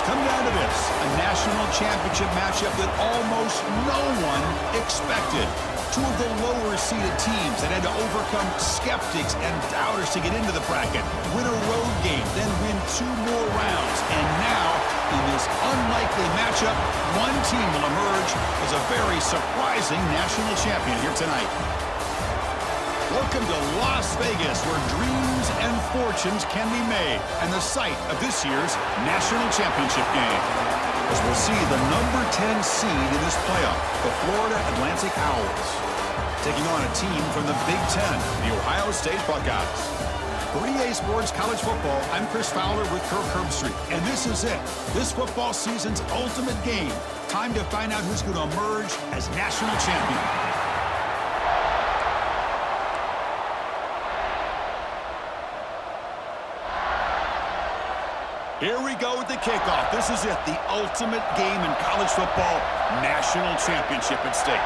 It's come down to this, a national championship matchup that almost no one expected. Two of the lower-seeded teams that had to overcome skeptics and doubters to get into the bracket, win a road game, then win 2 more rounds. And now, in this unlikely matchup, one team will emerge as a very surprising national champion here tonight. Welcome to Las Vegas, where dreams and fortunes can be made, and the site of this year's national championship game. As we'll see the number 10 seed in this playoff, the Florida Atlantic Owls, taking on a team from the Big Ten, the Ohio State Buckeyes. For EA Sports College Football, I'm Chris Fowler with Kirk Herbstreit, and this is it. This football season's ultimate game. Time to find out who's going to emerge as national champion. Here we go with the kickoff. This is it, the ultimate game in college football, national championship at stake.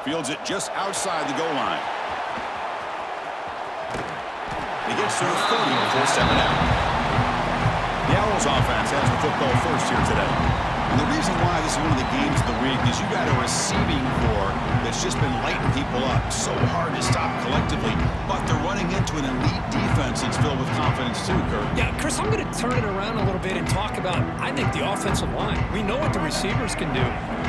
Fields it just outside the goal line. He gets to the 30 before stepping out. The Owls offense has the football first here today. And the reason why this is one of the games of the week is you got a receiving core that's just been lighting people up. So hard to stop collectively, but they're running into an elite defense that's filled with confidence too, Kurt. Yeah, Chris, I'm going to turn it around a little bit and talk about, I think, the offensive line. We know what the receivers can do.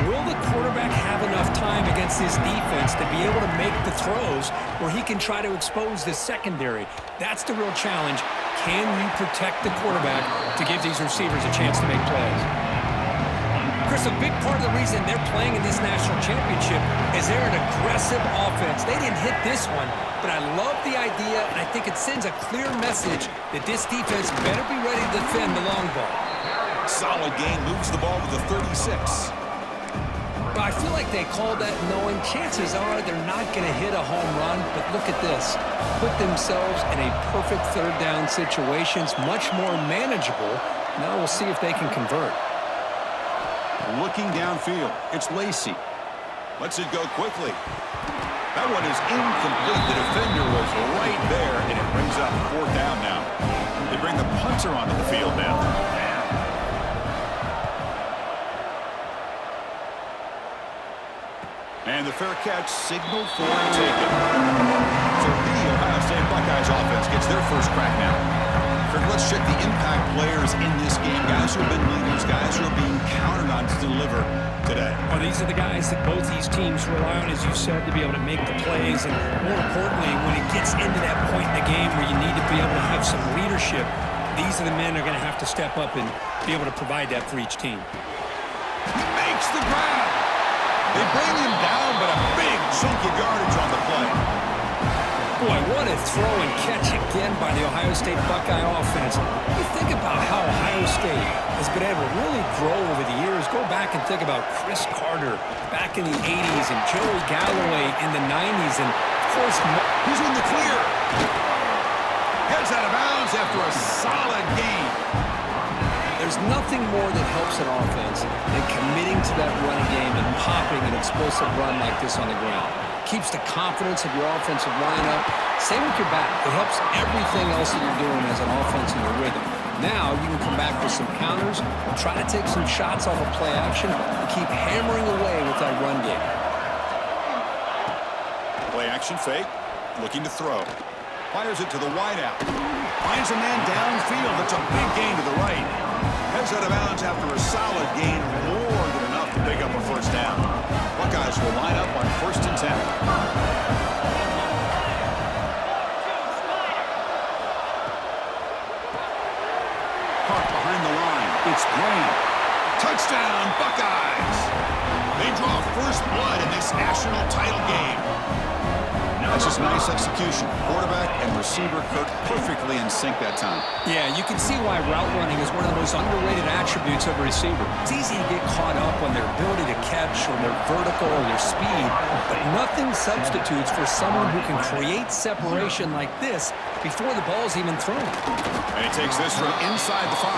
Will the quarterback have enough time against this defense to be able to make the throws where he can try to expose the secondary? That's the real challenge. Can you protect the quarterback to give these receivers a chance to make plays? Chris, a big part of the reason they're playing in this national championship is they're an aggressive offense. They didn't hit this one, but I love the idea, and I think it sends a clear message that this defense better be ready to defend the long ball. Solid gain, moves the ball with a 36. But I feel like they called that knowing chances are they're not going to hit a home run, but look at this. Put themselves in a perfect third down situation. It's much more manageable. Now we'll see if they can convert. Looking downfield, it's Lacey. Lets it go quickly. That one is incomplete. The defender was right there, and it brings up 4th down now. They bring the punter onto the field now. And the fair catch signaled for and taken. So the Ohio State Buckeyes offense gets their first crack now. Let's check the impact players in this game. Guys who have been leaders, guys who are being counted on to deliver today. Well, these are the guys that both these teams rely on, as you said, to be able to make the plays. And more importantly, when it gets into that point in the game where you need to be able to have some leadership, these are the men that are going to have to step up and be able to provide that for each team. He makes the grab. They bring him down, but a big chunk of yardage on the play. Boy, what a throw and catch again by the Ohio State Buckeye offense. You think about how Ohio State has been able to really grow over the years. Go back and think about Chris Carter back in the 80s and Joey Galloway in the 90s. And, of course, he's in the clear. Heads out of bounds after a solid game. There's nothing more that helps an offense than committing to that running game and popping an explosive run like this on the ground. Keeps the confidence of your offensive lineup. Same with your back. It helps everything else that you're doing as an offense in your rhythm. Now you can come back with some counters, try to take some shots off of play action, and keep hammering away with that run game. Play action fake, looking to throw. Fires it to the wideout. Finds a man downfield. That's a big gain to the right. Heads out of bounds after a solid gain, more than enough to pick up a first down. Buckeyes will line up on 1st and 10. Park behind the line. It's Blaine. Touchdown, Buckeyes! They draw first blood in this national title game. That's just nice execution. Quarterback and receiver Kirk perfectly in sync that time. Yeah, you can see why route running is one of the most underrated attributes of a receiver. It's easy to get caught up on their ability to catch or their vertical or their speed, but nothing substitutes for someone who can create separation like this before the ball's even thrown. And he takes this from inside the 5.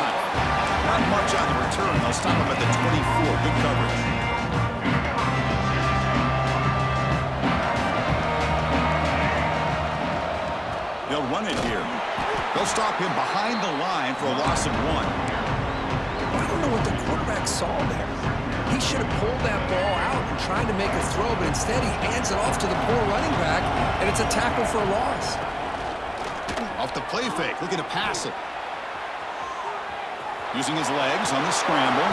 Not much on the return. They'll stop him at the 24. Good coverage. They'll run it here. They'll stop him behind the line for a loss of 1. saw there. He should have pulled that ball out and tried to make a throw, but instead he hands it off to the poor running back, and it's a tackle for a loss. Off the play fake, looking to pass it. Using his legs on the scramble.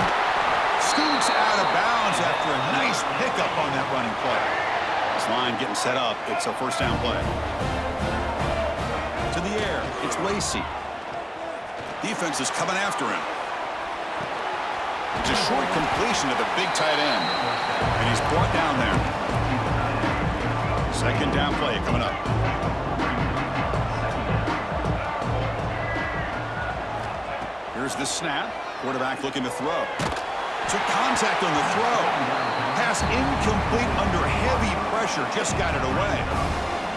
Scoots out of bounds after a nice pickup on that running play. This line getting set up. It's a first down play. To the air, it's Lacey. Defense is coming after him. It's a short completion to the big tight end. And he's brought down there. Second down play coming up. Here's the snap. Quarterback looking to throw. Took contact on the throw. Pass incomplete under heavy pressure. Just got it away.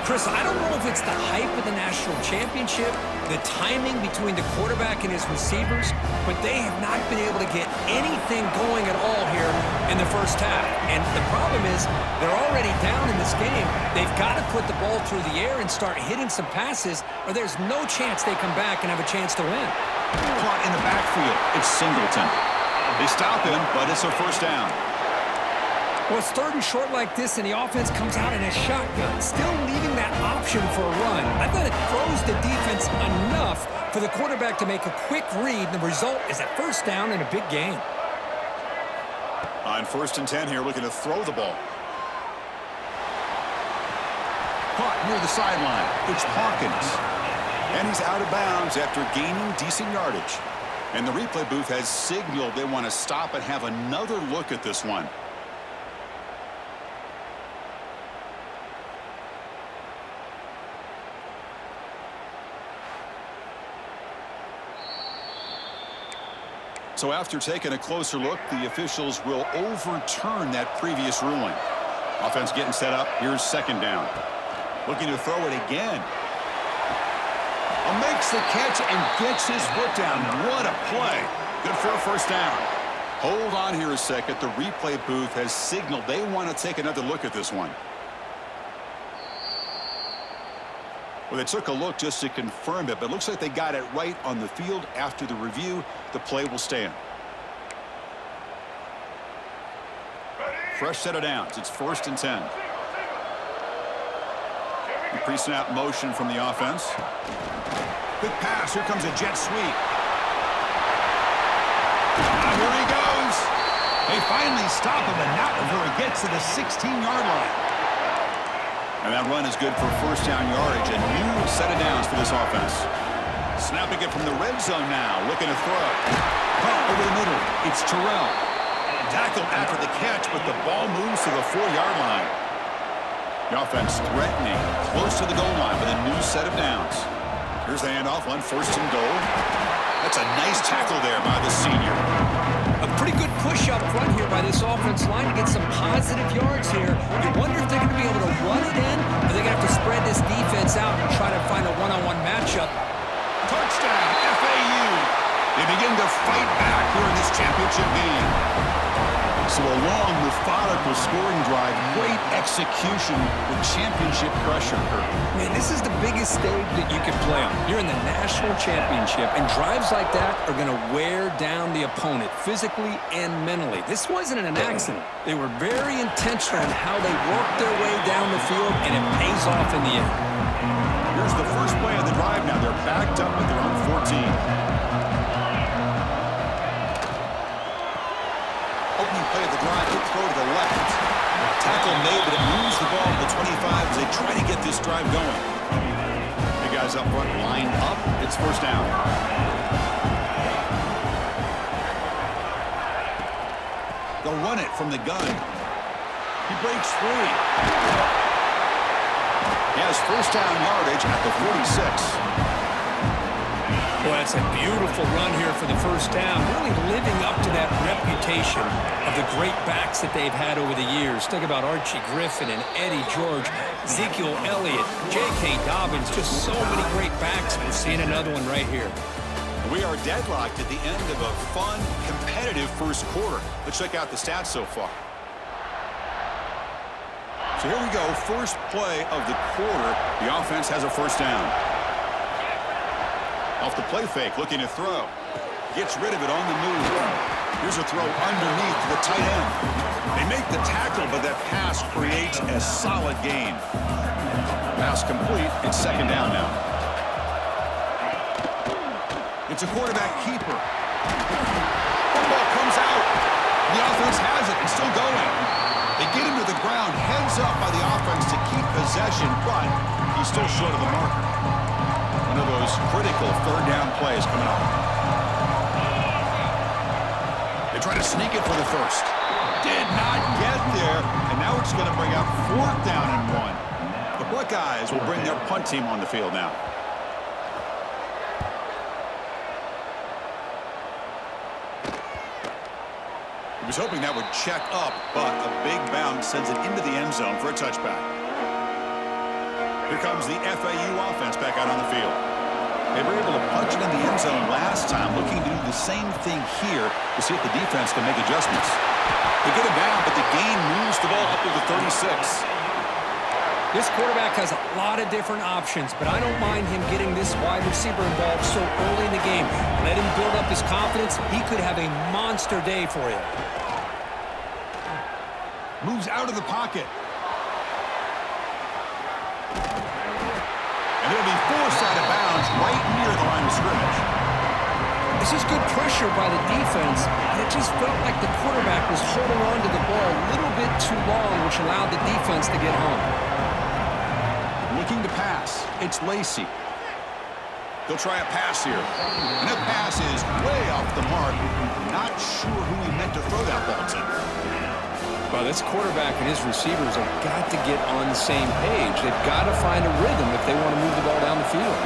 Chris, I don't know if it's the hype of the national championship, the timing between the quarterback and his receivers, but they have not been able to get anything going at all here in the first half. And the problem is they're already down in this game. They've got to put the ball through the air and start hitting some passes, or there's no chance they come back and have a chance to win. Caught in the backfield. It's Singleton. They stop him, but it's a first down. Well, it's third and short like this, and the offense comes out in a shotgun, still leaving that option for a run. I thought it throws the defense enough for the quarterback to make a quick read. The result is a first down and a big gain. On 1st and 10 here, looking to throw the ball. Caught near the sideline. It's Hawkins. And he's out of bounds after gaining decent yardage. And the replay booth has signaled they want to stop and have another look at this one. So after taking a closer look, the officials will overturn that previous ruling. Offense getting set up. Here's second down. Looking to throw it again. Makes the catch and gets his foot down. What a play. Good for a first down. Hold on here a second. The replay booth has signaled they want to take another look at this one. Well, they took a look just to confirm it, but it looks like they got it right on the field. After the review, the play will stand. Fresh set of downs. It's 1st and 10. The pre-snap motion from the offense. Quick pass. Here comes a jet sweep. Here he goes. They finally stop him, and not before he gets to the 16-yard line. And that run is good for first down yardage. A new set of downs for this offense. Snapping it from the red zone now. Looking to throw. Caught over the middle. It's Terrell. Tackled after the catch, but the ball moves to the 4-yard line. The offense threatening. Close to the goal line with a new set of downs. Here's the handoff on 1st and goal. That's a nice tackle there by the senior. A pretty good push up front here by this offense line to get some positive yards here. You wonder if they're going to be able to run it in, or they're going to have to spread this defense out and try to find a one-on-one matchup. Touchdown, FAU. They begin to fight back here in this championship game. So a long, methodical scoring drive, great execution with championship pressure. Man, this is the biggest stage that you can play on. You're in the national championship, and drives like that are going to wear down the opponent physically and mentally. This wasn't an accident. They were very intentional in how they worked their way down the field, and it pays off in the end. Here's the first play of the drive now. They're backed up at their own 14. Opening play of the drive, they throw to the left. Tackle made, but it moves the ball to the 25 as they try to get this drive going. The guys up front line up. It's first down. They'll run it from the gun. He breaks free. He has first down yardage at the 46. Well, that's a beautiful run here for the first down, really living up to that reputation of the great backs that they've had over the years. Think about Archie Griffin and Eddie George, Ezekiel Elliott, J.K. Dobbins, just so many great backs. We're seeing another one right here. We are deadlocked at the end of a fun, competitive first quarter. Let's check out the stats so far. So here we go, first play of the quarter. The offense has a first down. Off the play fake, looking to throw. Gets rid of it on the move. Here's a throw underneath the tight end. They make the tackle, but that pass creates a solid gain. Pass complete. It's second down now. It's a quarterback keeper. Football comes out. The offense has it. It's still going. They get him to the ground, heads up by the offense to keep possession, but he's still short of the marker. One of those critical third down plays coming up. They try to sneak it for the first. Did not get there, and now it's going to bring up fourth down and 1. The Buckeyes will bring their punt team on the field now. He was hoping that would check up, but a big bounce sends it into the end zone for a touchback. Here comes the FAU offense back out on the field. They were able to punch it in the end zone last time, looking to do the same thing here to see if the defense can make adjustments. They get it down, but the gain moves the ball up to the 36. This quarterback has a lot of different options, but I don't mind him getting this wide receiver involved so early in the game. Let him build up his confidence. He could have a monster day for you. Moves out of the pocket. And it'll be forced out of bounds right near the line of scrimmage. This is good pressure by the defense, and it just felt like the quarterback was holding on to the ball a little bit too long, which allowed the defense to get home. Looking to pass. It's Lacey. He'll try a pass here. And that pass is way off the mark. Not sure who he meant to throw that ball to. Well, this quarterback and his receivers have got to get on the same page. They've got to find a rhythm if they want to move the ball down the field.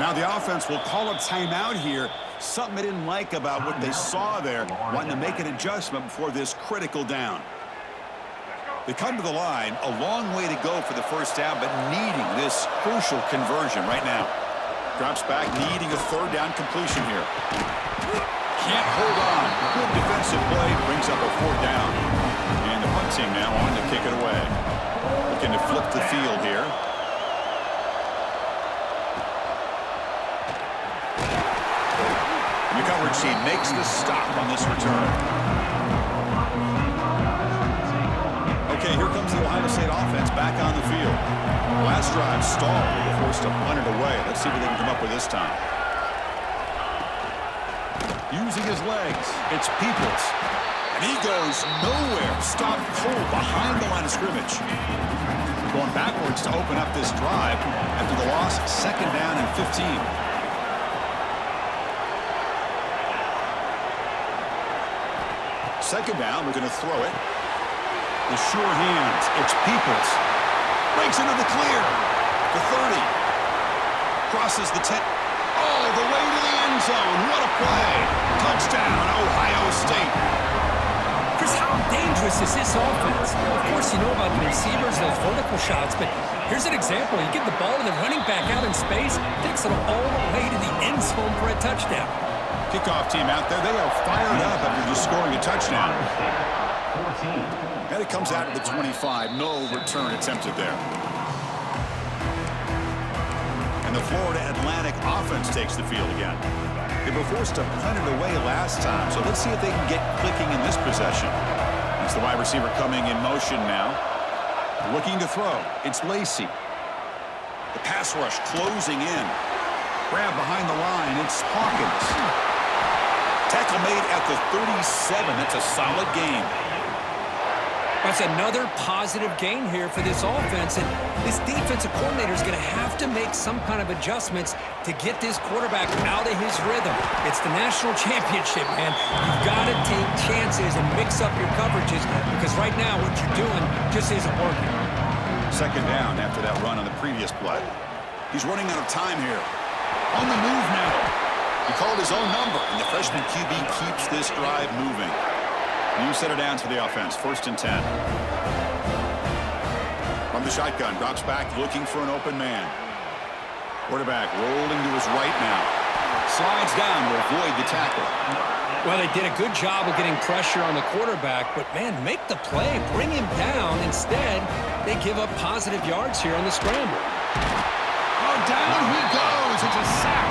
Now the offense will call a timeout here. Something they didn't like about what they saw there. Wanting to make an adjustment before this critical down. They come to the line. A long way to go for the first down, but needing this crucial conversion right now. Drops back, needing a third down completion here. Can't hold on. Good defensive play. Brings up a fourth down. And the punt team now on to kick it away. Looking to flip the field here. The coverage team makes the stop on this return. Okay, here comes the Ohio State offense back on the field. Last drive stalled. They were forced to punt it away. Let's see what they can come up with this time. Using his legs, it's Peoples. And he goes nowhere. Stopped cold behind the line of scrimmage. Going backwards to open up this drive after the loss, second down and 15. Second down, we're going to throw it. The sure hands, it's Peoples. Breaks into the clear. The 30. Crosses the 10. All the way to the end zone. What a play. Touchdown, Ohio State. Chris, how dangerous is this offense? Of course, you know about the receivers, those vertical shots, but here's an example. You give the ball to the running back out in space, takes it all the way to the end zone for a touchdown. Kickoff team out there. They are fired up after just scoring a touchdown. And it comes out to the 25. No return attempted there. And the Florida Atlantic offense takes the field again. They were forced to punt it away last time, so let's see if they can get clicking in this possession. It's the wide receiver coming in motion now. Looking to throw. It's Lacey. The pass rush closing in. Grab behind the line. It's Hawkins. Tackle made at the 37. That's a solid gain. That's another positive gain here for this offense, and this defensive coordinator is going to have to make some kind of adjustments to get this quarterback out of his rhythm. It's the national championship, man. You've got to take chances and mix up your coverages because right now what you're doing just isn't working. Second down after that run on the previous play. He's running out of time here. On the move now. He called his own number, and the freshman QB keeps this drive moving. New set of downs for the offense. First and 10. From the shotgun, drops back, looking for an open man. Quarterback rolling to his right now. Slides down to avoid the tackle. Well, they did a good job of getting pressure on the quarterback, but, man, make the play. Bring him down. Instead, they give up positive yards here on the scramble. Oh, down he goes. It's a sack.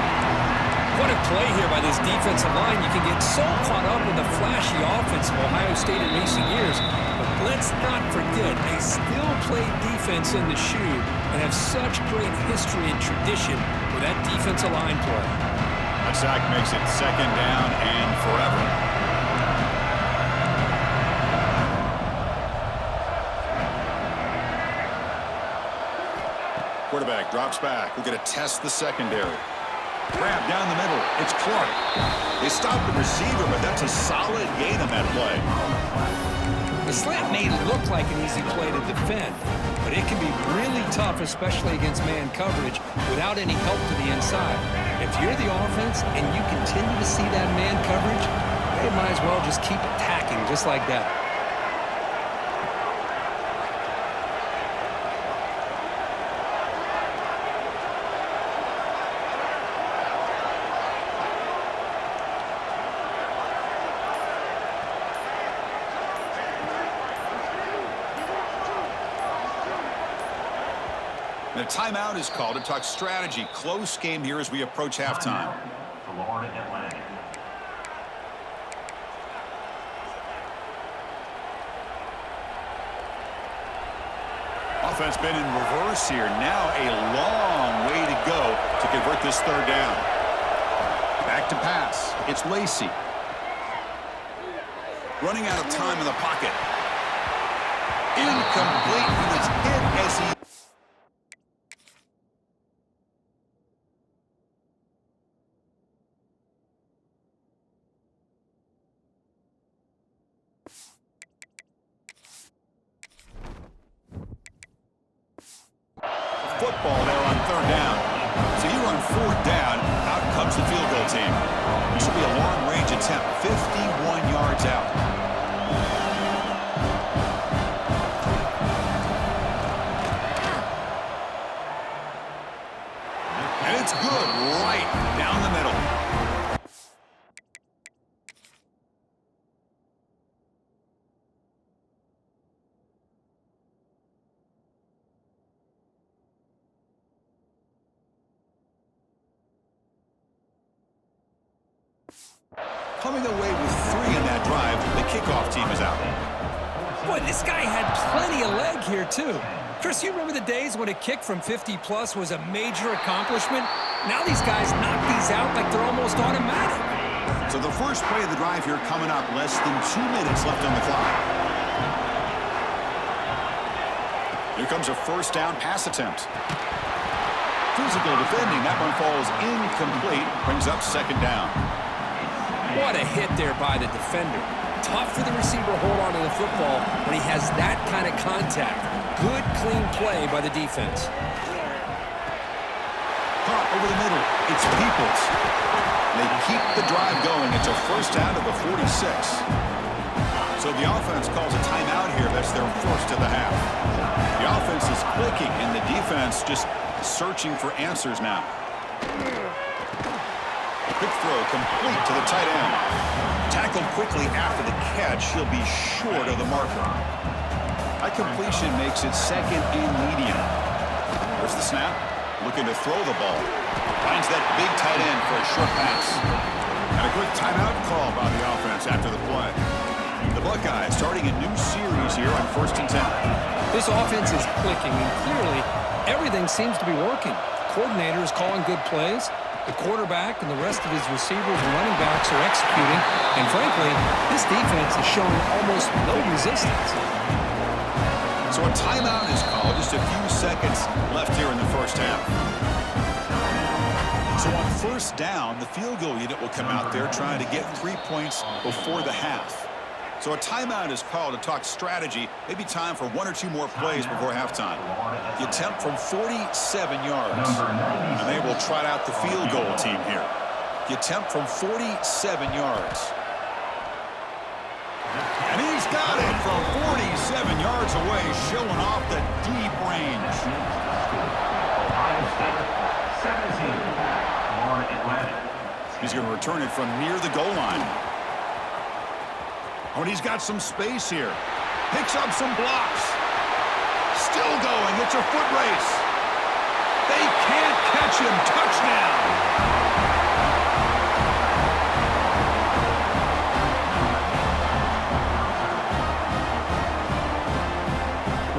What a play here by this defensive line. You can get so caught up in the flashy offense of Ohio State in recent years. But let's not forget, they still play defense in the shoe and have such great history and tradition with that defensive line play. That sack makes it second down and forever. Quarterback drops back. We're going to test the secondary. Grab down the middle. It's Clark. They stopped the receiver, but that's a solid gain on that play. The slant may look like an easy play to defend, but it can be really tough, especially against man coverage, without any help to the inside. If you're the offense and you continue to see that man coverage, they might as well just keep attacking just like that. The timeout is called to talk strategy. Close game here as we approach halftime. Offense been in reverse here. Now a long way to go to convert this third down. Back to pass. It's Lacey. Running out of time in the pocket. Incomplete. He was hit as he... Football there on third down. So you run fourth down, out comes the field goal team. This will be a long-range attempt, 51 yards out. And it's good, right down the middle. Coming away with 3 in that drive, the kickoff team is out. Boy, this guy had plenty of leg here, too. Chris, you remember the days when a kick from 50-plus was a major accomplishment? Now these guys knock these out like they're almost automatic. So the first play of the drive here coming up, less than 2 minutes left on the clock. Here comes a first down pass attempt. Physical defending, that one falls incomplete, brings up second down. What a hit there by the defender. Tough for the receiver to hold on to the football when he has that kind of contact. Good, clean play by the defense. Caught over the middle. It's Peoples. They keep the drive going. It's a first down to the 46. So the offense calls a timeout here. That's their first of the half. The offense is clicking, and the defense just searching for answers now. Quick throw complete to the tight end. Tackled quickly after the catch. He'll be short of the marker. That completion makes it second and medium. Where's the snap? Looking to throw the ball. Finds that big tight end for a short pass. And a quick timeout call by the offense after the play. The Buckeyes starting a new series here on 1st and 10. This offense is clicking, and clearly everything seems to be working. The coordinator is calling good plays. The quarterback and the rest of his receivers and running backs are executing. And frankly, this defense is showing almost no resistance. So a timeout is called. Just a few seconds left here in the first half. So on first down, the field goal unit will come out there trying to get 3 points before the half. So a timeout is called to talk strategy. Maybe time for 1 or 2 more plays before halftime. The attempt from 47 yards. And they will trot out the field goal team here. The attempt from 47 yards. And he's got it from 47 yards away, showing off the deep range. He's going to return it from near the goal line. Oh, and he's got some space here. Picks up some blocks. Still going. It's a foot race. They can't catch him. Touchdown.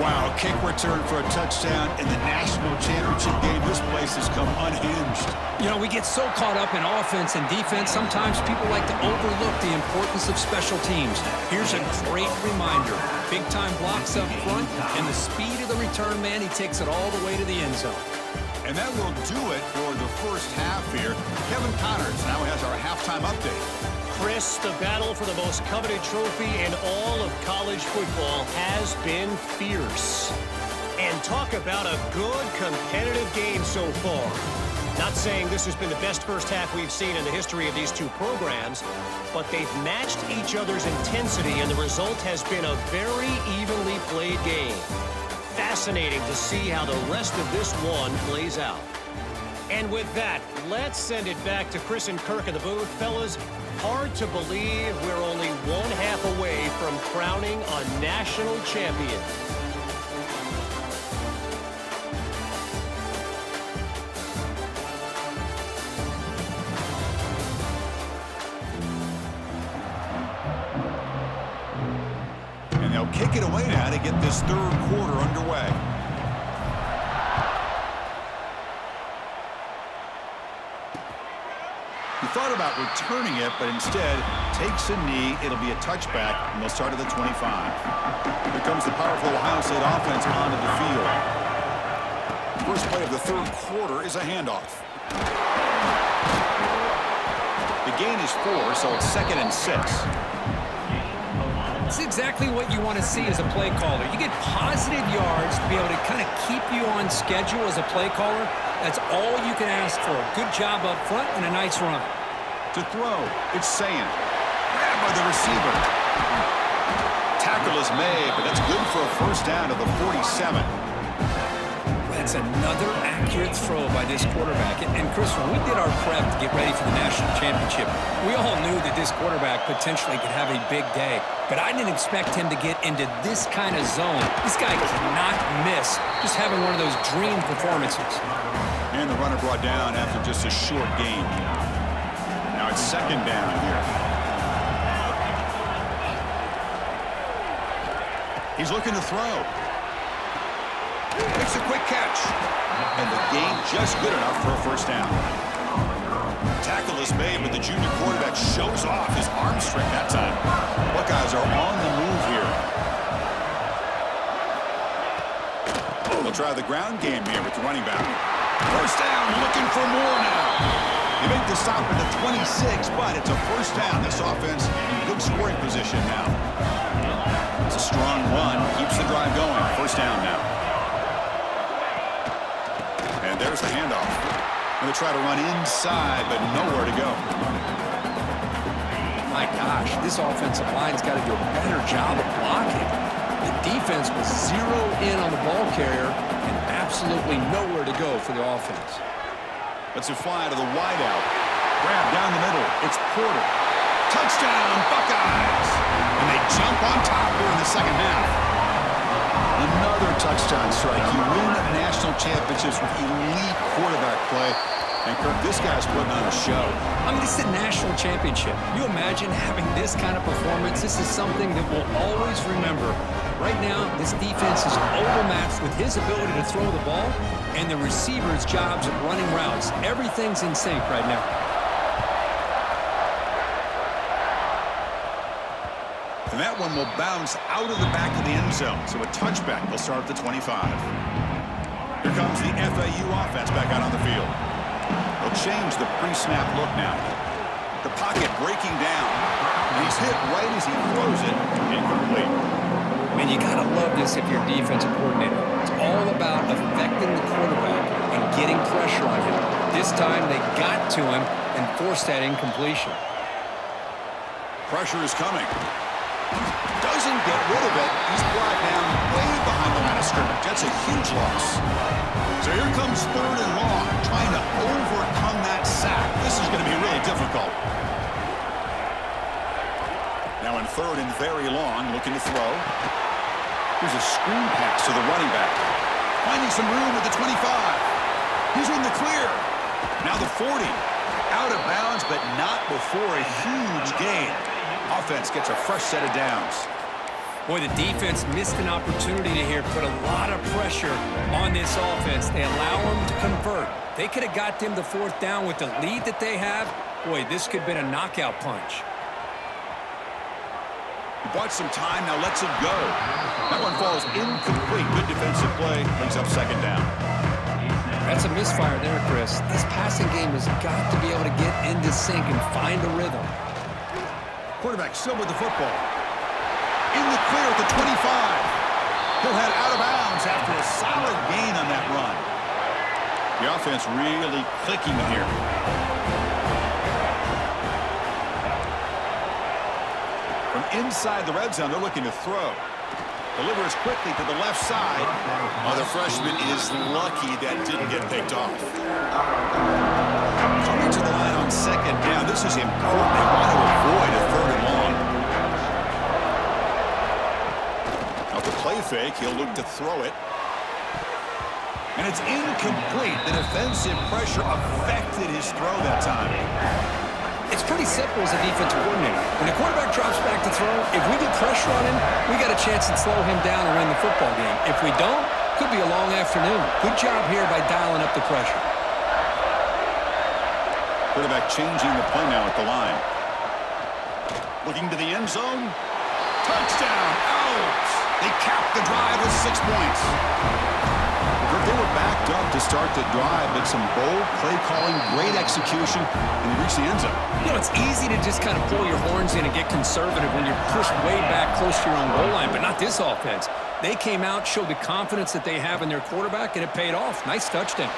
Wow, kick return for a touchdown in the national championship game. This place has come unhinged. You know, we get so caught up in offense and defense, sometimes people like to overlook the importance of special teams. Here's a great reminder. Big-time blocks up front, and the speed of the return man, he takes it all the way to the end zone. And that will do it for the first half here. Kevin Connors now has our halftime update. Chris, the battle for the most coveted trophy in all of college football has been fierce. And talk about a good competitive game so far. Not saying this has been the best first half we've seen in the history of these two programs, but they've matched each other's intensity, and the result has been a very evenly played game. Fascinating to see how the rest of this one plays out. And with that, let's send it back to Chris and Kirk in the booth. Fellas, hard to believe we're only one half away from crowning a national champion. And they'll kick it away now to get this third quarter underway. He thought about returning it, but instead takes a knee. It'll be a touchback, and they'll start at the 25. Here comes the powerful Ohio State offense onto the field. First play of the third quarter is a handoff. The gain is 4, so it's 2nd and 6. It's exactly what you want to see as a play caller. You get positive yards to be able to kind of keep you on schedule as a play caller. That's all you can ask for. Good job up front and a nice run. To throw, it's Sand. Grabbed by the receiver. Tackle is made, but that's good for a first down to the 47. That's another accurate throw by this quarterback. And Chris, when we did our prep to get ready for the national championship, we all knew that this quarterback potentially could have a big day. But I didn't expect him to get into this kind of zone. This guy cannot miss. Just having one of those dream performances. And the runner brought down after just a short gain. Now it's 2nd down here. He's looking to throw. Makes a quick catch. And the gain just good enough for a first down. Tackle is made, but the junior quarterback shows off his arm strength that time. Buckeyes are on the move here. They'll try the ground game here with the running back. First down, looking for more now. They make the stop at the 26, but it's a first down. This offense in good scoring position now. It's a strong run, keeps the drive going. First down now. And there's the handoff. Going to try to run inside, but nowhere to go. My gosh, this offensive line's got to do a better job of blocking. The defense was zero in on the ball carrier and absolutely nowhere to go for the offense. Let's it fly to the wideout. Grab down the middle. It's Porter. Touchdown, Buckeyes! And they jump on top here in the second half. Another touchdown strike. You win national championships with elite quarterback play. And Kirk, this guy's putting on a show. I mean, this is a national championship. You imagine having this kind of performance? This is something that we'll always remember. Right now, this defense is overmatched with his ability to throw the ball and the receiver's jobs of running routes. Everything's in sync right now. And that one will bounce out of the back of the end zone. So a touchback. They'll start at the 25. Here comes the FAU offense back out on the field. They'll change the pre-snap look now. The pocket breaking down. And he's hit right as he throws it. Incomplete. Man, you got to love this if you're a defensive coordinator. It's all about affecting the quarterback and getting pressure on him. This time they got to him and forced that incompletion. Pressure is coming. Doesn't get rid of it. He's brought down way behind the line of scrimmage. That's a huge loss. So here comes 3rd and long, trying to overcome that sack. This is going to be really difficult. Now in 3rd and very long, looking to throw. Here's a screen pass to the running back. Finding some room at the 25. He's in the clear. Now the 40. Out of bounds, but not before a huge gain. Offense gets a fresh set of downs. Boy, the defense missed an opportunity to here put a lot of pressure on this offense. They allow them to convert. They could have got them the fourth down with the lead that they have. Boy, this could have been a knockout punch. He bought some time, now lets it go. That one falls incomplete. Good defensive play, brings up second down. That's a misfire there, Chris. This passing game has got to be able to get into sync and find a rhythm. Quarterback still with the football. In the clear at the 25. He'll head out of bounds after a solid gain on that run. The offense really clicking here. From inside the red zone, they're looking to throw. Delivers quickly to the left side. Oh, the freshman is lucky that didn't get picked off. Coming to the line on second down. This is important. They want to avoid a third and long. Now the play fake, he'll look to throw it. And it's incomplete. The defensive pressure affected his throw that time. It's pretty simple as a defensive coordinator. When the quarterback drops back to throw, if we get pressure on him, we got a chance to slow him down and win the football game. If we don't, could be a long afternoon. Good job here by dialing up the pressure. Quarterback changing the play now at the line. Looking to the end zone. Touchdown! Out! They capped the drive with 6 points. They were backed up to start the drive, but some bold play calling, great execution, and they reached the end zone. You know, it's easy to just kind of pull your horns in and get conservative when you're pushed way back close to your own goal line, but not this offense. They came out, showed the confidence that they have in their quarterback, and it paid off. Nice touchdown.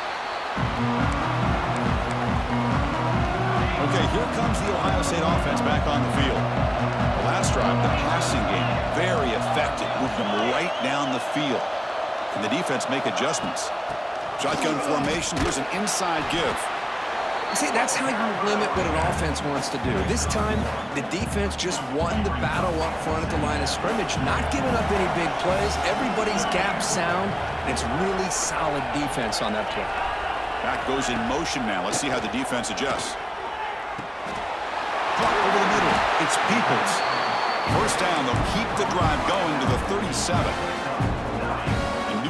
Okay, here comes the Ohio State offense back on the field. The last drive, the passing game, very effective, moved them right down the field. Can the defense make adjustments? Shotgun formation, here's an inside give. See, that's how you limit what an offense wants to do. This time, the defense just won the battle up front at the line of scrimmage, not giving up any big plays. Everybody's gap sound, and it's really solid defense on that play. Back goes in motion now. Let's see how the defense adjusts. Drop over the middle. It's Peoples. First down, they'll keep the drive going to the 37.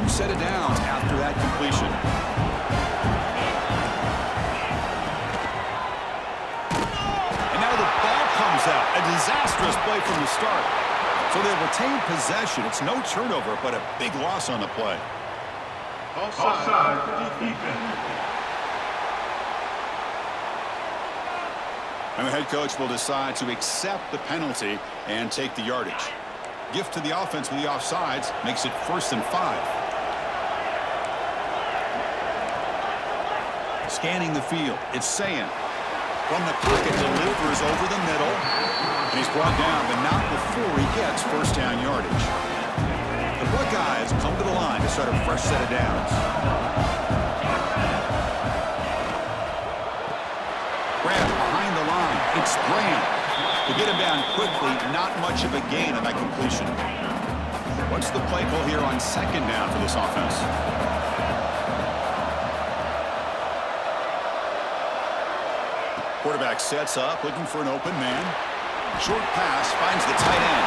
Set of downs after that completion. And now the ball comes out. A disastrous play from the start. So they retain possession. It's no turnover, but a big loss on the play. Offside for defense. And the head coach will decide to accept the penalty and take the yardage. Gift to the offense with the offsides makes it 1st and 5. Scanning the field, it's Sayan. From the pocket, delivers over the middle. And he's brought down, but not before he gets first down yardage. The Buckeyes come to the line to start a fresh set of downs. Grab behind the line, it's Graham. To get him down quickly, not much of a gain on that completion. What's the play call here on second down for this offense? Quarterback sets up, looking for an open man. Short pass, finds the tight end.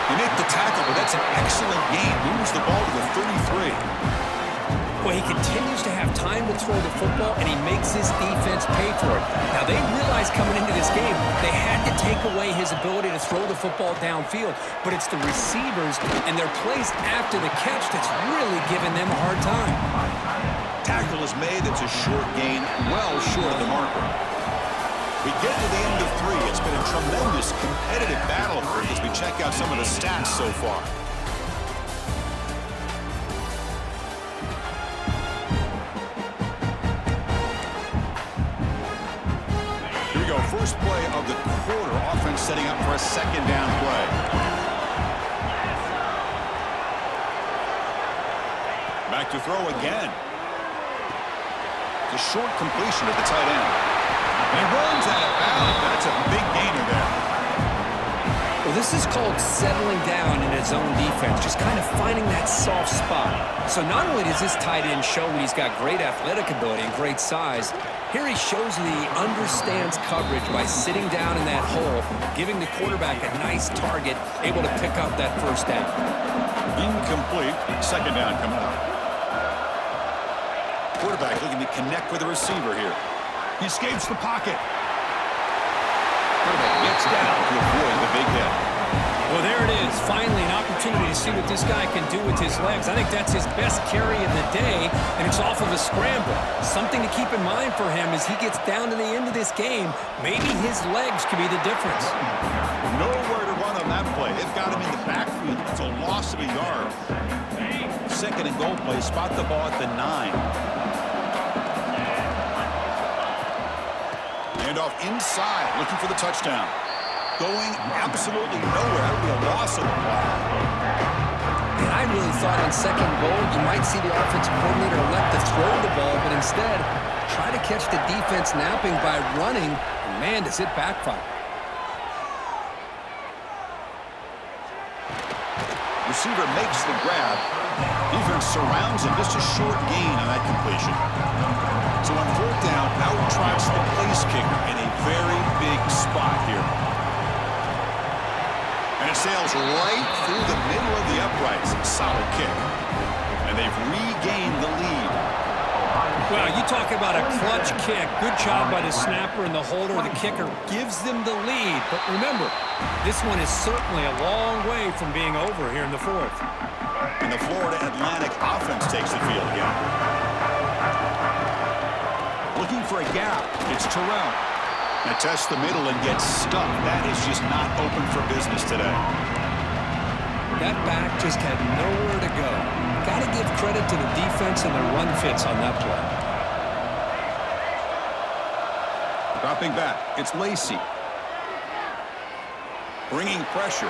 They make the tackle, but that's an excellent gain. Moves the ball to the 33. Well, he continues to have time to throw the football, and he makes his defense pay for it. Now, they realized coming into this game, they had to take away his ability to throw the football downfield, but it's the receivers and their plays after the catch that's really giving them a hard time. Tackle is made. That's a short gain, well short of the marker. We get to the end of 3. It's been a tremendous competitive battle as we check out some of the stats so far. Here we go. First play of the quarter. Offense setting up for a second down play. Back to throw again. The short completion at the tight end. And he runs out of bounds. That's a big gainer there. Well, this is called settling down in his own defense, just kind of finding that soft spot. So not only does this tight end show that he's got great athletic ability and great size, here he shows that he understands coverage by sitting down in that hole, giving the quarterback a nice target, able to pick up that first down. Incomplete. Second down coming up. Quarterback looking to connect with the receiver here. He escapes the pocket. Quarterback gets down to avoid the big hit. Well, there it is. Finally, an opportunity to see what this guy can do with his legs. I think that's his best carry of the day, and it's off of a scramble. Something to keep in mind for him as he gets down to the end of this game. Maybe his legs could be the difference. Nowhere to run on that play. They've got him in the backfield. It's a loss of a yard. Second and goal play. Spot the ball at the 9. Handoff inside, looking for the touchdown. Going absolutely nowhere. That would be a loss of the ball. And I really thought on second goal you might see the offensive coordinator elect to throw the ball, but instead try to catch the defense napping by running. And man, does it backfire. Receiver makes the grab. Defense surrounds him. Just a short gain on that completion. So on fourth down, out trots the place kicker in a very big spot here. And it sails right through the middle of the uprights. Solid kick. And they've regained the lead. Well, you talk about a clutch kick. Good job by the snapper and the holder. The kicker gives them the lead. But remember, this one is certainly a long way from being over here in the fourth. And the Florida Atlantic offense takes the field again. Looking for a gap. It's Terrell. Now tests the middle and gets stuck. That is just not open for business today. That back just had nowhere to go. Got to give credit to the defense and the run fits on that play. Dropping back, it's Lacey. Bringing pressure.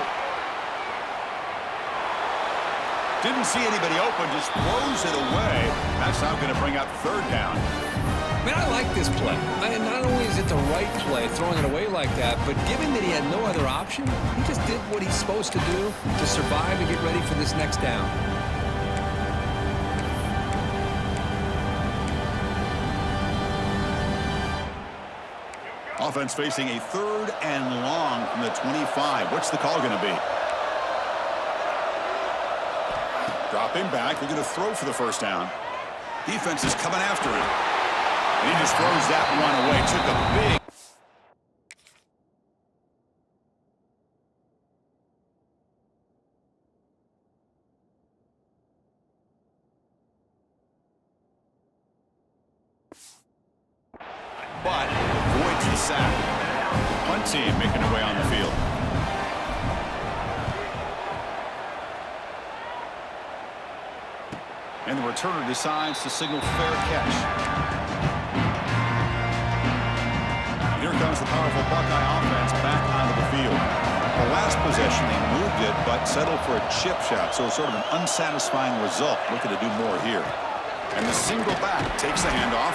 Didn't see anybody open, just throws it away. That's now going to bring up third down. Man, I like this play. And not only is it the right play, throwing it away like that, but given that he had no other option, he just did what he's supposed to do to survive and get ready for this next down. Offense facing a third and long from the 25. What's the call going to be? Dropping back. They're going to throw for the first down. Defense is coming after him. And he just throws that one away. Took a big... but avoids the sack. Punt team making their way on the field. And the returner decides to signal fair catch. Here comes the powerful Buckeye offense back onto the field. The last possession, they moved it, but settled for a chip shot, so sort of an unsatisfying result. Looking to do more here. And the single back takes the handoff.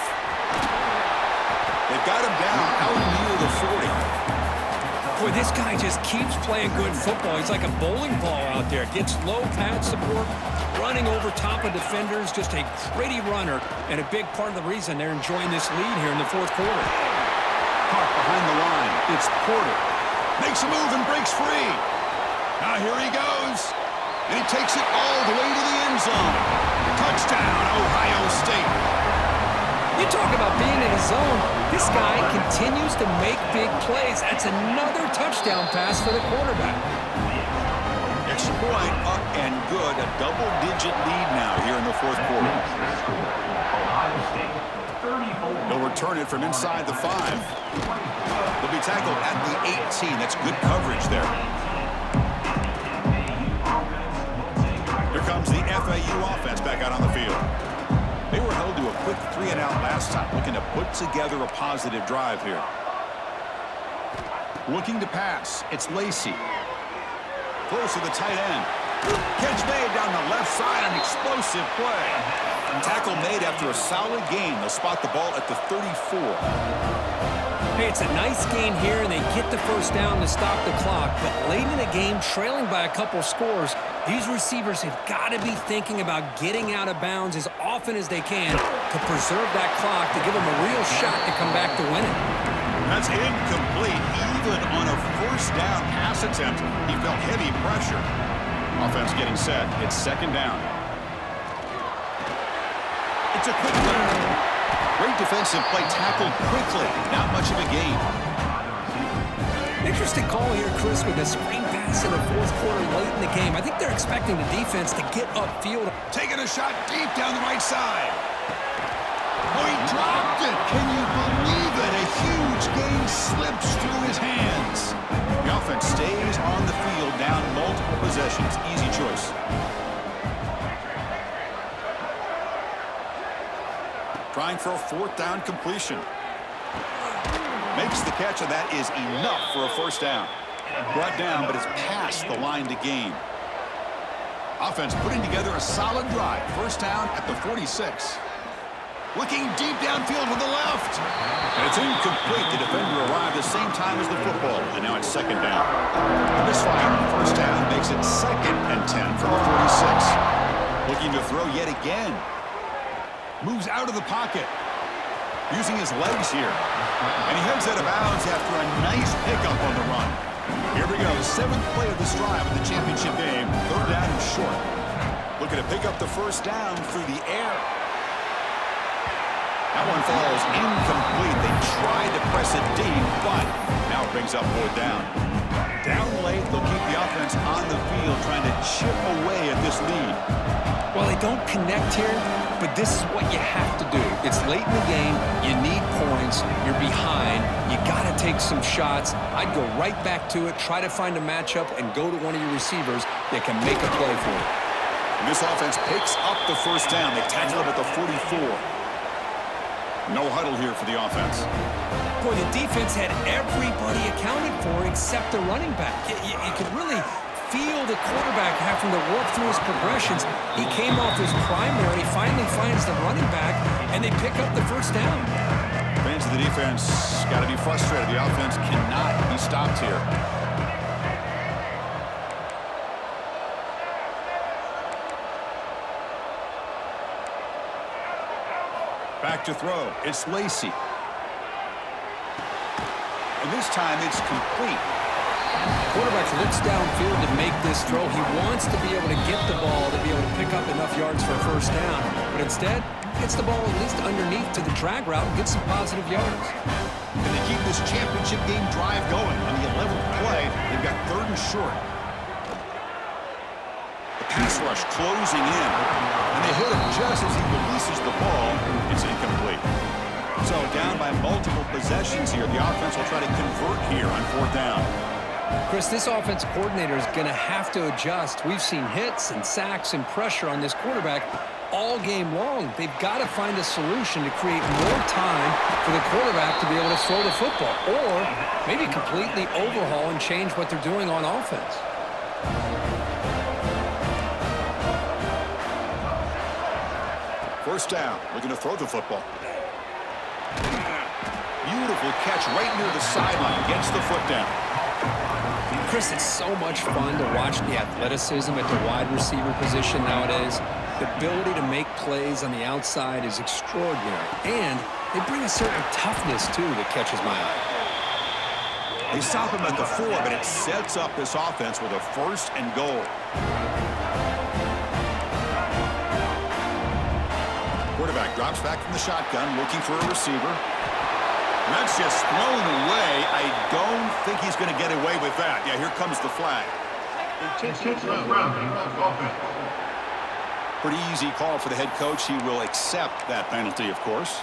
They've got him down out near the 40. Boy, this guy just keeps playing good football. He's like a bowling ball out there. Gets low pad support, running over top of defenders. Just a gritty runner, and a big part of the reason they're enjoying this lead here in the fourth quarter. Caught behind the line. It's Porter. Makes a move and breaks free. Now here he goes. And he takes it all the way to the end zone. Touchdown, Ohio State. You talk about being in a zone. This guy continues to make big plays. That's another touchdown pass for the quarterback. Exploit up and good. A double-digit lead now here in the fourth quarter. They'll return it from inside the 5. They'll be tackled at the 18. That's good coverage there. Here comes the FAU offense back out on the field. They were held to a quick 3-and-out last time, looking to put together a positive drive here. Looking to pass, it's Lacey. Close to the tight end. Catch made down the left side, an explosive play. Tackle made after a solid gain. They'll spot the ball at the 34. Hey, it's a nice gain here, and they get the first down to stop the clock. But late in the game, trailing by a couple scores, these receivers have got to be thinking about getting out of bounds as often as they can to preserve that clock to give them a real shot to come back to win it. That's incomplete. Even on a first down pass attempt, he felt heavy pressure. Offense getting set. It's second down. It's a quick run. Great defensive play, tackled quickly. Not much of a gain. Interesting call here, Chris, with a screen pass in the fourth quarter late in the game. I think they're expecting the defense to get upfield. Taking a shot deep down the right side. Oh, he dropped it. Can you believe it? A huge gain slips through his hands. The offense stays on the field, down multiple possessions. Easy choice. Trying for a fourth down completion. Makes the catch, and that is enough for a first down. Brought down, but it's past the line to gain. Offense putting together a solid drive. First down at the 46. Looking deep downfield to the left. And it's incomplete. The defender arrived the same time as the football, and now it's second down. Misfire on first down makes it 2nd and 10 from the 46. Looking to throw yet again. Moves out of the pocket. Using his legs here. And he heads out of bounds after a nice pickup on the run. Here we go. 7th play of this drive of the championship game. Third down and short. Looking to pick up the first down through the air. That one falls incomplete. They tried to press it deep, but now it brings up fourth down. Down late, they'll keep the offense on the field trying to chip away at this lead. Well, they don't connect here, but this is what you have to do. It's late in the game. You need points. You're behind. You got to take some shots. I'd go right back to it, try to find a matchup, and go to one of your receivers that can make a play for you. And this offense picks up the first down. They tackle him at the 44. No huddle here for the offense. Boy, the defense had everybody accounted for except the running back. You could really feel the quarterback having to work through his progressions. He came off his primary, finally finds the running back, and they pick up the first down. Fans of the defense got to be frustrated. The offense cannot be stopped here. Back to throw. It's Lacey. And this time it's complete. Quarterback looks downfield to make this throw. He wants to be able to get the ball to be able to pick up enough yards for a first down. But instead, gets the ball at least underneath to the drag route and gets some positive yards. And they keep this championship game drive going. On the 11th play, they've got 3rd and short. The pass rush closing in. And they hit him just as he releases the ball. It's incomplete. So down by multiple possessions here. The offense will try to convert here on 4th down. Chris, this offense coordinator is going to have to adjust. We've seen hits and sacks and pressure on this quarterback all game long. They've got to find a solution to create more time for the quarterback to be able to throw the football, or maybe completely overhaul and change what they're doing on offense. First down, looking to throw the football. Beautiful catch right near the sideline, gets the foot down. Chris, it's so much fun to watch the athleticism at the wide receiver position nowadays. The ability to make plays on the outside is extraordinary, and they bring a certain toughness, too, that catches my eye. They stop him at the 4, but it sets up this offense with a 1st and goal. Quarterback drops back from the shotgun, looking for a receiver. And that's just thrown away. I don't think he's going to get away with that. Yeah, here comes the flag. Pretty easy call for the head coach. He will accept that penalty, of course.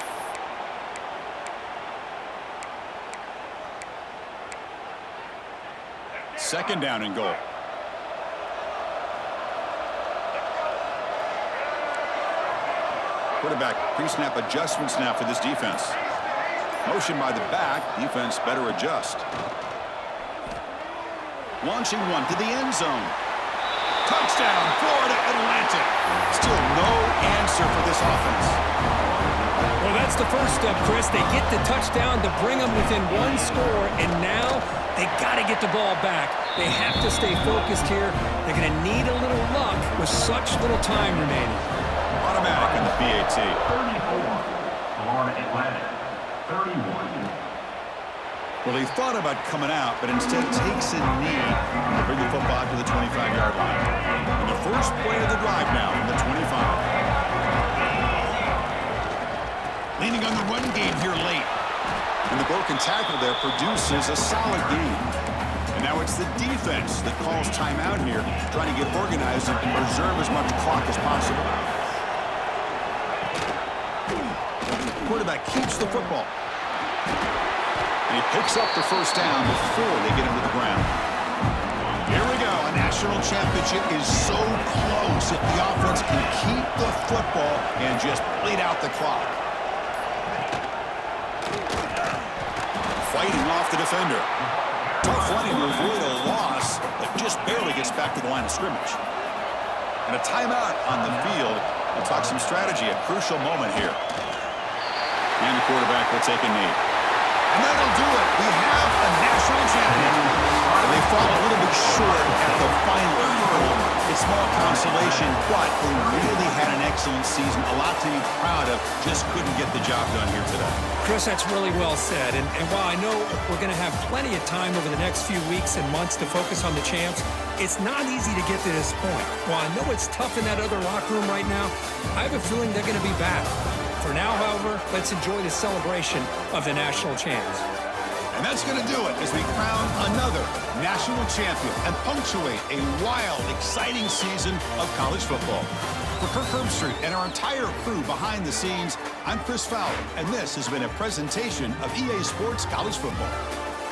Second down and goal. Quarterback pre-snap adjustments now for this defense. Motion by the back. Defense better adjust. Launching one to the end zone. Touchdown, Florida Atlantic. Still no answer for this offense. Well, That's the first step, Chris. They get the touchdown to bring them within one score, and now they got to get the ball back. They have to stay focused here. They're going to need a little luck with such little time remaining. Automatic in the PAT. 34, Florida Atlantic. 31. Well, he thought about coming out, but instead takes a knee to bring the football to the 25-yard line. And the first play of the drive now from the 25. Leaning on the run game here late. And the broken tackle there produces a solid gain. And now it's the defense that calls timeout here, trying to get organized and preserve as much clock as possible. Quarterback keeps the football. And he picks up the first down before they get him to the ground. Here we go. A national championship is so close if the offense can keep the football and just bleed out the clock. Fighting off the defender. Tough running to avoid a loss, but just barely gets back to the line of scrimmage. And a timeout on the field. We'll talk some strategy, a crucial moment here. And the quarterback will take a knee. And that'll do it. We have a national champion. And they fall a little bit short at the final hurdle. It's small consolation, but they really had an excellent season. A lot to be proud of. Just couldn't get the job done here today. Chris, that's really well said. And while I know we're going to have plenty of time over the next few weeks and months to focus on the champs, it's not easy to get to this point. While I know it's tough in that other locker room right now, I have a feeling they're going to be back. For now, however, let's enjoy the celebration of the national champs. And that's going to do it as we crown another national champion and punctuate a wild, exciting season of college football. For Kirk Herbstreit and our entire crew behind the scenes, I'm Chris Fowler, and this has been a presentation of EA Sports College Football.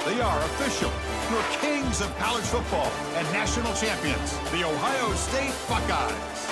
They are official, your kings of college football and national champions, the Ohio State Buckeyes.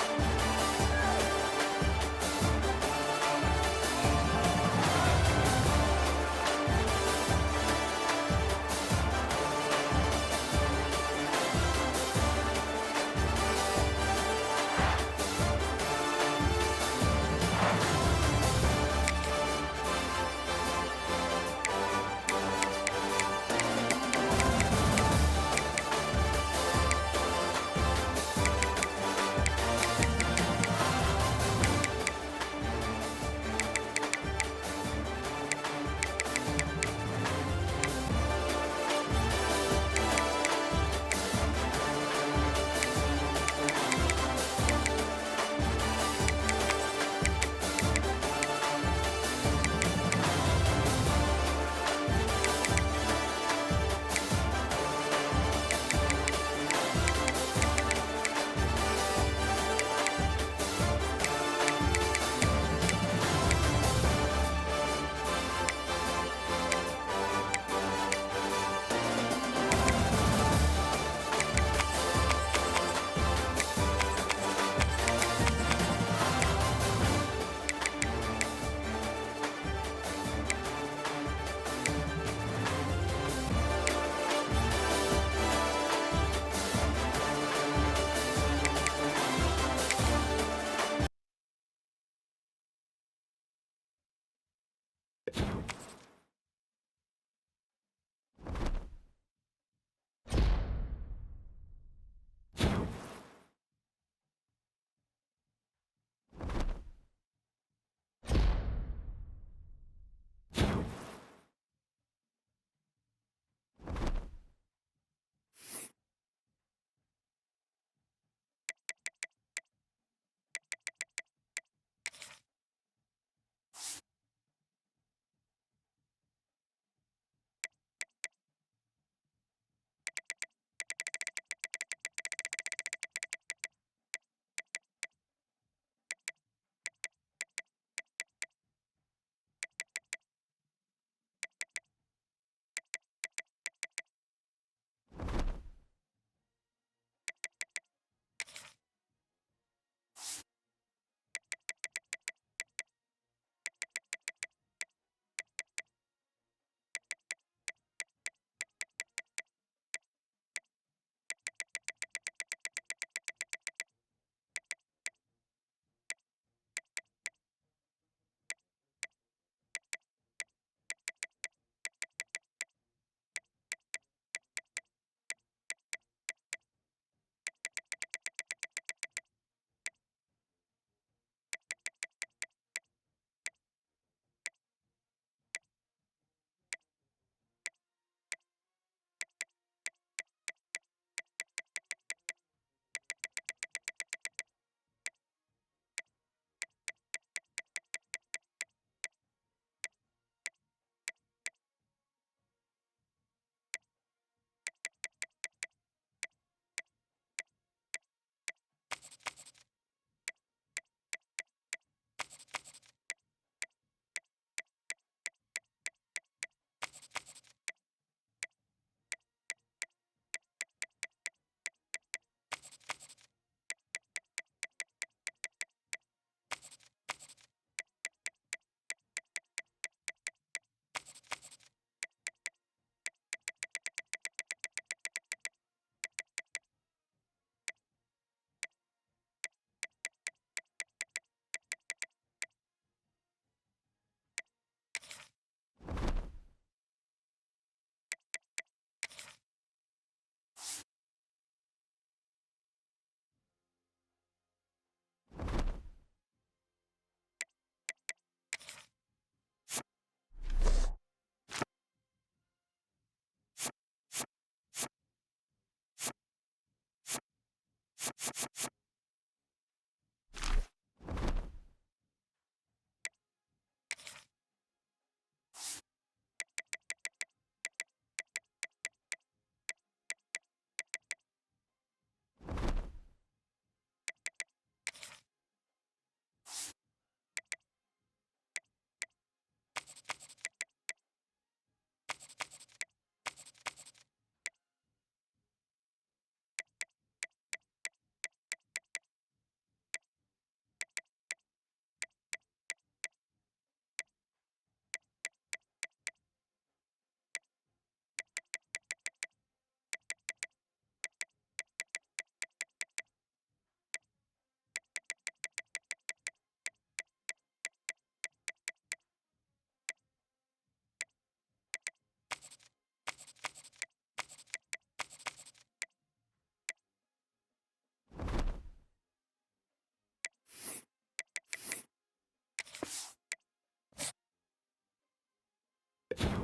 You